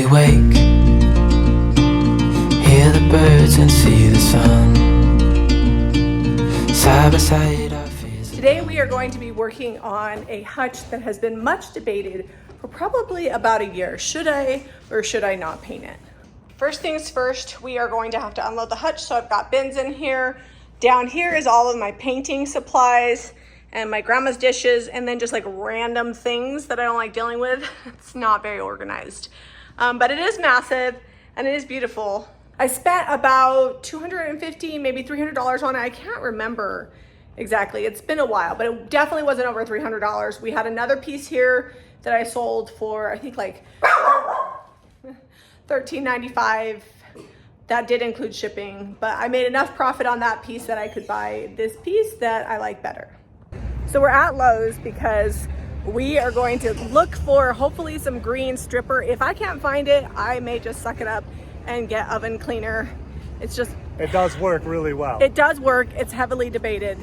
we wake, hear the birds and see the sun. Side by side our fears. Today we are going to be working on a hutch that has been much debated for probably about a year. Should I or should I not paint it? First things first, we are going to have to unload the hutch. So I've got bins in here. Down here is all of my painting supplies and my grandma's dishes, and then just like random things that I don't like dealing with. It's not very organized, but it is massive and it is beautiful. I spent about $250, maybe $300 on it. I can't remember exactly. It's been a while, but it definitely wasn't over $300. We had another piece here that I sold for, I think like $13.95. That did include shipping, but I made enough profit on that piece that I could buy this piece that I like better. So we're at Lowe's because we are going to look for hopefully some green stripper. If I can't find it, I may just suck it up and get oven cleaner. It's just, it does work really well. It does work. It's heavily debated.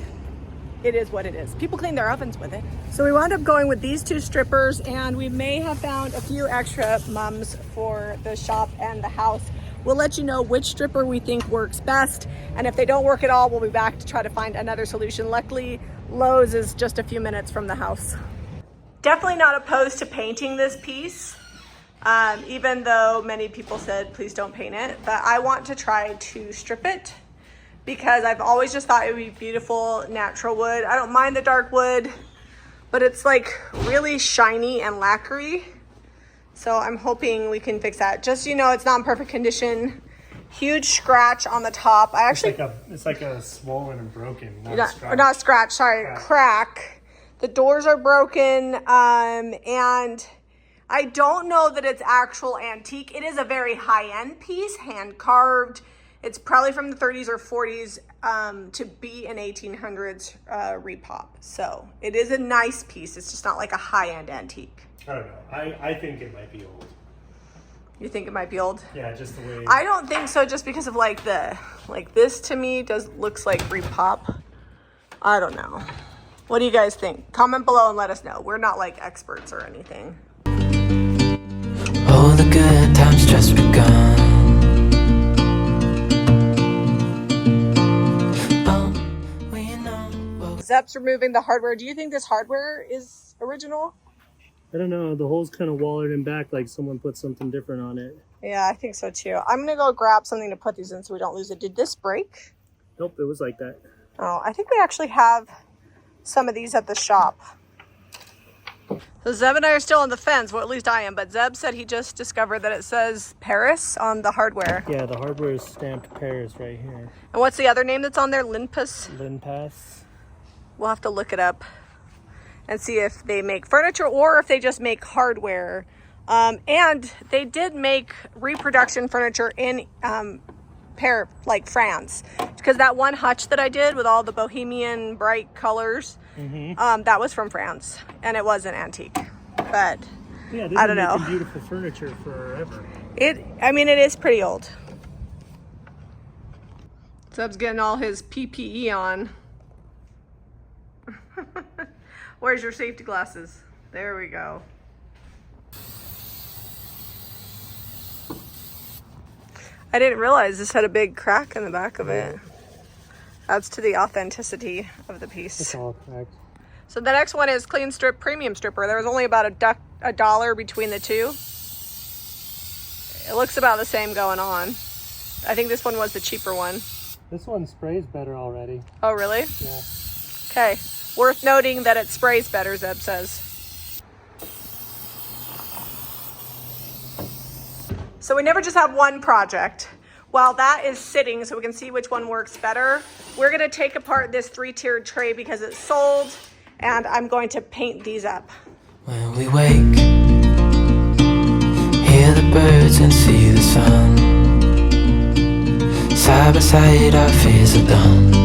It is what it is. People clean their ovens with it. So we wound up going with these two strippers, and we may have found a few extra mums for the shop and the house. We'll let you know which stripper we think works best, and if they don't work at all, we'll be back to try to find another solution. Luckily, Lowe's is just a few minutes from the house. Definitely not opposed to painting this piece, even though many people said please don't paint it, but I want to try to strip it because I've always just thought it would be beautiful natural wood. I don't mind the dark wood, but it's like really shiny and lacquery. So I'm hoping we can fix that. Just, you know, it's not in perfect condition. Huge scratch on the top. I actually, it's like a swollen and broken, not scratch, sorry, crack. The doors are broken, and I don't know that it's actual antique. It is a very high-end piece, hand carved. It's probably from the 30s or 40s to be an 1800s repop. So it is a nice piece. It's just not like a high-end antique. I don't know. I think it might be old. You think it might be old? Yeah, just the way. I don't think so, just because of like this to me looks like repop. I don't know. What do you guys think? Comment below and let us know. We're not like experts or anything. Oh, the good times just begun. Zeb's removing the hardware. Do you think this hardware is original? I don't know. The hole's kind of wallered in back, like someone put something different on it. Yeah, I think so too. I'm gonna go grab something to put these in so we don't lose it. Did this break? Nope, it was like that. Oh, I think we actually have some of these at the shop. So Zeb and I are still on the fence. Well, at least I am. But Zeb said he just discovered that it says Paris on the hardware. Yeah, the hardware is stamped Paris right here. And what's the other name that's on there? Linpas? Linpas. We'll have to look it up and see if they make furniture or if they just make hardware. And they did make reproduction furniture in France, because that one hutch that I did with all the bohemian bright colors, that was from France, and it was an antique. But yeah, I don't know. Beautiful furniture forever. I mean, it is pretty old. Zeb's getting all his PPE on. Where's your safety glasses? There we go. I didn't realize this had a big crack in the back of it. Adds to the authenticity of the piece. It's all cracked. So the next one is clean strip premium stripper. There was only about a dollar between the two. It looks about the same going on. I think this one was the cheaper one. This one sprays better already. Oh, really? Yeah. Okay. Worth noting that it sprays better, Zeb says. So we never just have one project. While that is sitting so we can see which one works better, we're gonna take apart this 3-tiered tray because it's sold, and I'm going to paint these up. When we wake, hear the birds and see the sun. Side by side our fears are done.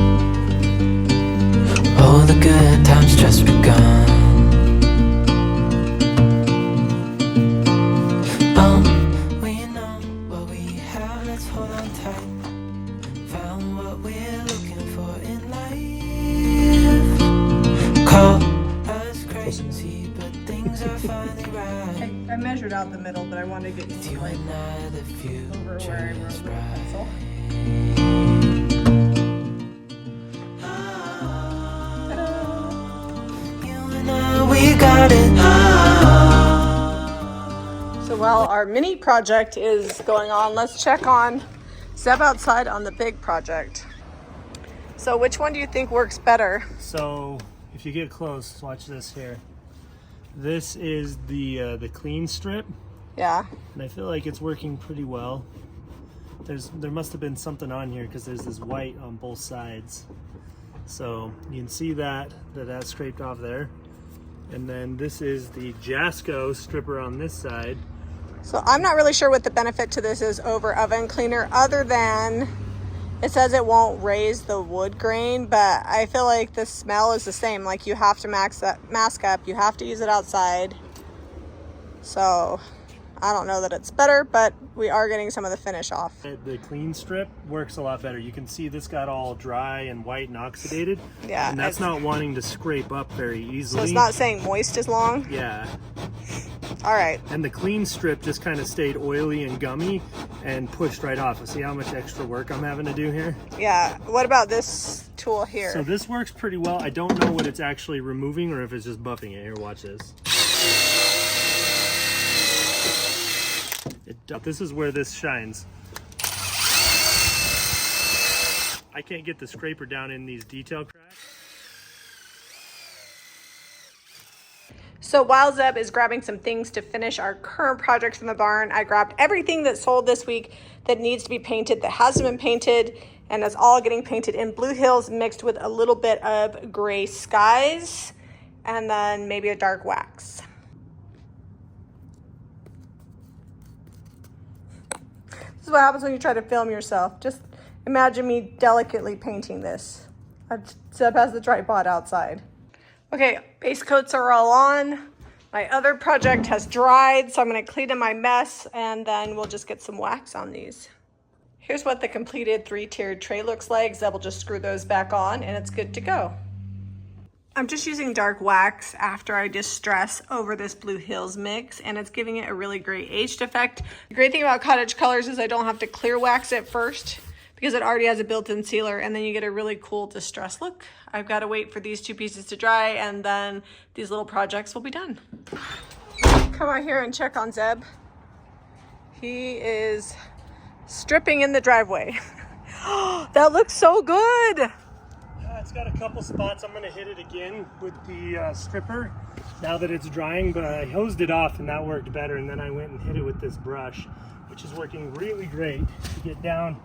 Oh, the good times just begun. We know what we have, let's hold on tight. Found what we're looking for in life. Call us crazy, but things are finally right. I measured out the middle, but I wanted to get With you you like and I, the over future where I wrote is with a bright. pencil. You and I, we got it. So while our mini project is going on, let's check on Zeb outside on the big project. So which one do you think works better? So if you get close, watch this here. This is the clean strip, Yeah. and I feel like it's working pretty well. There must have been something on here because there's this white on both sides. So you can see that's scraped off there. And then this is the Jasco stripper on this side. So I'm not really sure what the benefit to this is over oven cleaner other than it says it won't raise the wood grain, but I feel like the smell is the same. Like you have to mask up, you have to use it outside. So I don't know that it's better, but we are getting some of the finish off. The clean strip works a lot better. You can see this got all dry and white and oxidated. Yeah. And that's not wanting to scrape up very easily. So it's not saying moist as long? Yeah. All right. And the clean strip just kind of stayed oily and gummy and pushed right off. See how much extra work I'm having to do here? Yeah. What about this tool here? So this works pretty well. I don't know what it's actually removing or if it's just buffing it. Here, watch this. This is where this shines. I can't get the scraper down in these detail cracks. So while Zeb is grabbing some things to finish our current project from the barn, I grabbed everything that sold this week that needs to be painted, that hasn't been painted, and is all getting painted in Blue Hills mixed with a little bit of gray skies, and then maybe a dark wax. This is what happens when you try to film yourself. Just imagine me delicately painting this. Zeb has the tripod outside. Okay, base coats are all on. My other project has dried, so I'm gonna clean up my mess and then we'll just get some wax on these. Here's what the completed 3-tiered tray looks like. Zeb will just screw those back on and it's good to go. I'm just using dark wax after I distress over this Blue Hills mix, and it's giving it a really great aged effect. The great thing about cottage colors is I don't have to clear wax it first because it already has a built-in sealer, and then you get a really cool distress look. I've got to wait for these 2 pieces to dry, and then these little projects will be done. Come out here and check on Zeb. He is stripping in the driveway. That looks so good. It's got a couple spots. I'm going to hit it again with the stripper now that it's drying, but I hosed it off and that worked better, and then I went and hit it with this brush, which is working really great to get down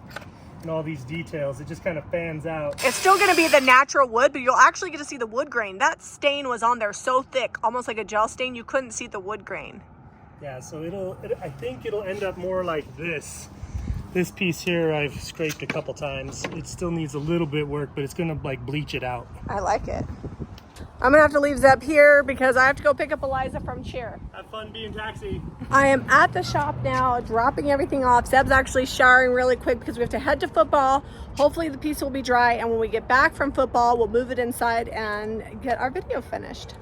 in all these details. It just kind of fans out. It's still going to be the natural wood, but you'll actually get to see the wood grain. That stain was on there so thick, almost like a gel stain, you couldn't see the wood grain. Yeah, so I think it'll end up more like this. This piece here I've scraped a couple times. It still needs a little bit work, but it's gonna like bleach it out. I like it. I'm gonna have to leave Zeb here because I have to go pick up Eliza from cheer. Have fun being taxi. I am at the shop now, dropping everything off. Zeb's actually showering really quick because we have to head to football. Hopefully the piece will be dry, and when we get back from football, we'll move it inside and get our video finished.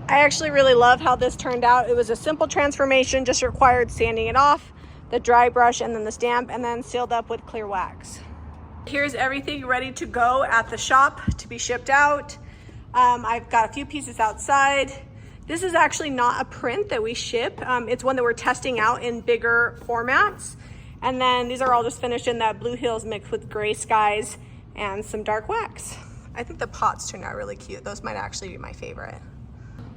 I actually really love how this turned out. It was a simple transformation, just required sanding it off, the dry brush, and then the stamp, and then sealed up with clear wax. Here's everything ready to go at the shop to be shipped out. I've got a few pieces outside. This is actually not a print that we ship. It's one that we're testing out in bigger formats. And then these are all just finished in that Blue Hills mixed with gray skies and some dark wax. I think the pots turned out really cute. Those might actually be my favorite.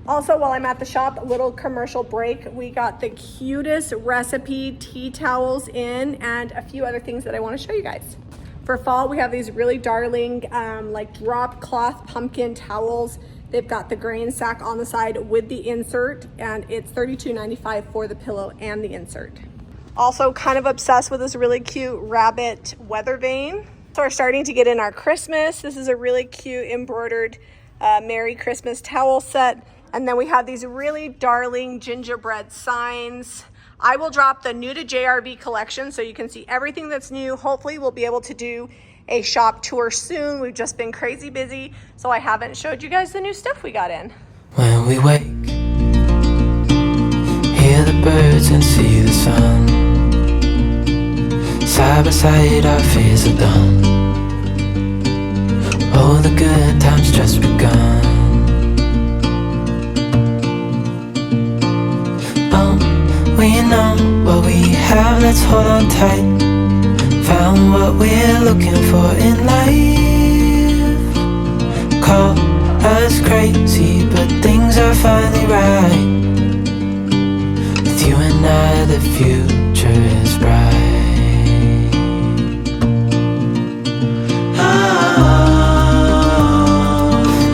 Also, while I'm at the shop, a little commercial break. We got the cutest recipe tea towels in and a few other things that I want to show you guys. For fall, we have these really darling like drop cloth pumpkin towels. They've got the grain sack on the side with the insert, and it's $32.95 for the pillow and the insert. Also kind of obsessed with this really cute rabbit weather vane. So we're starting to get in our Christmas. This is a really cute embroidered Merry Christmas towel set. And then we have these really darling gingerbread signs. I will drop the new to JRV collection so you can see everything that's new. Hopefully we'll be able to do a shop tour soon. We've just been crazy busy, so I haven't showed you guys the new stuff we got in. When we wake, hear the birds and see the sun. Side by side our fears are done. Oh, the good times just begun. We know what we have, let's hold on tight. Found what we're looking for in life. Call us crazy, but things are finally right. With you and I, the future is bright. Oh,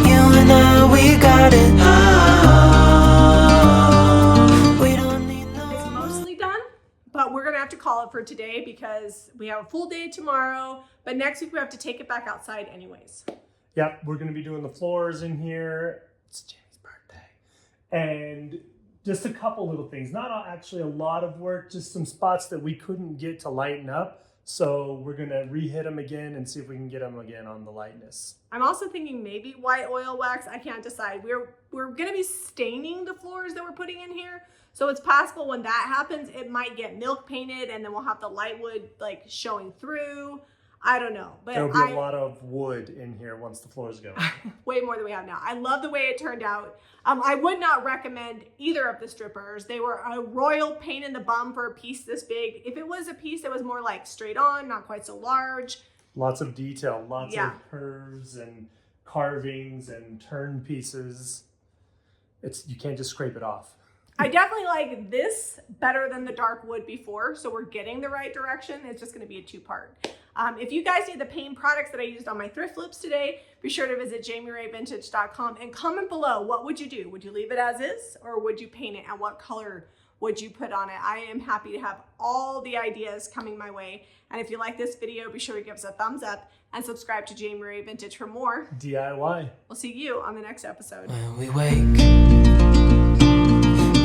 you and I, we got it. But we're gonna have to call it for today because we have a full day tomorrow, but next week we have to take it back outside anyways. Yep, we're gonna be doing the floors in here. It's Jimmy's birthday. And just a couple little things, not actually a lot of work, just some spots that we couldn't get to lighten up. So we're gonna re-hit them again and see if we can get them again on the lightness. I'm also thinking maybe white oil wax. I can't decide. We're gonna be staining the floors that we're putting in here. So it's possible when that happens, it might get milk painted and then we'll have the lightwood like showing through. I don't know. But there'll be a lot of wood in here once the floors go. Way more than we have now. I love the way it turned out. I would not recommend either of the strippers. They were a royal pain in the bum for a piece this big. If it was a piece that was more like straight on, not quite so large. Lots of detail, lots of curves and carvings and turn pieces. You can't just scrape it off. I definitely like this better than the dark wood before, so we're getting the right direction. It's just going to be a two-part. If you guys need the paint products that I used on my thrift flips today, be sure to visit JamiRayVintage.com and comment below. What would you do? Would you leave it as is, or would you paint it? And what color would you put on it? I am happy to have all the ideas coming my way. And if you like this video, be sure to give us a thumbs up and subscribe to Jami Ray Vintage for more DIY. We'll see you on the next episode. When we wake,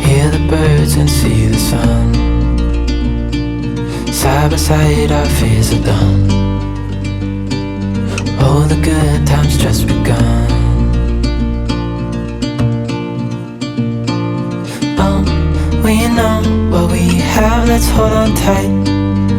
hear the birds and see the sun. Side by side our fears are done. Oh, the good times just begun. We know what we have, let's hold on tight.